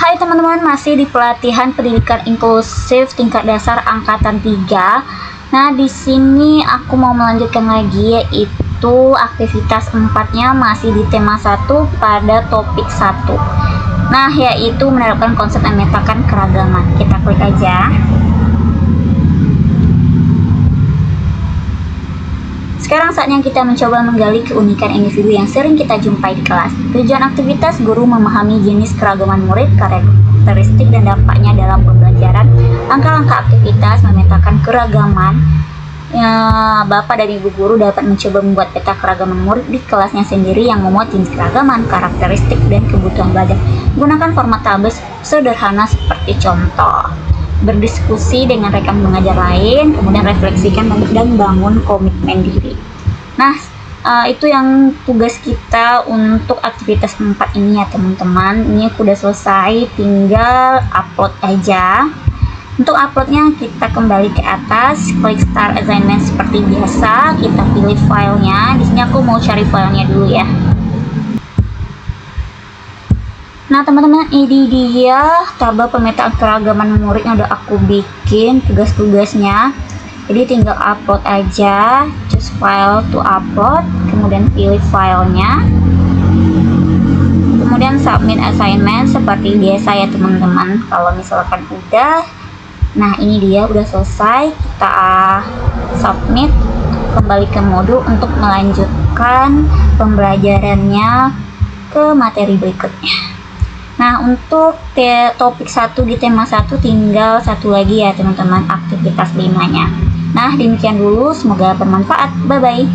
Hai teman-teman, masih di pelatihan pendidikan inklusif tingkat dasar angkatan 3. Nah, di sini aku mau melanjutkan lagi, yaitu aktivitas 4-nya masih di tema 1 pada topik 1. Nah, yaitu menerapkan konsep memetakan keragaman. Kita klik aja. Sekarang saatnya kita mencoba menggali keunikan individu yang sering kita jumpai di kelas. Tujuan aktivitas guru memahami jenis keragaman murid, karakteristik dan dampaknya dalam pembelajaran. Langkah-langkah aktivitas memetakan keragaman. Bapak dan Ibu guru dapat mencoba membuat peta keragaman murid di kelasnya sendiri yang memuat jenis keragaman, karakteristik, dan kebutuhan belajar. Gunakan format tabel sederhana seperti contoh. Berdiskusi dengan rekan mengajar lain, kemudian refleksikan dan bangun komitmen diri. Nah, itu yang tugas kita untuk aktivitas 4 ini ya teman-teman. Ini aku udah selesai, tinggal upload aja. Untuk uploadnya kita kembali ke atas, klik start assignment seperti biasa, kita pilih filenya. Di sini aku mau cari filenya dulu ya. Nah teman-teman, ini dia tabel pemetaan keragaman murid yang udah aku bikin tugas-tugasnya. Jadi tinggal upload aja, choose file to upload, kemudian pilih filenya, kemudian submit assignment seperti biasa ya teman-teman. Kalau misalkan udah, nah ini dia udah selesai, kita submit, kembali ke modul untuk melanjutkan pembelajarannya ke materi berikutnya. Nah, untuk topik 1 di tema 1 tinggal satu lagi ya teman-teman, aktivitas 5-nya. Nah, demikian dulu, semoga bermanfaat. Bye-bye.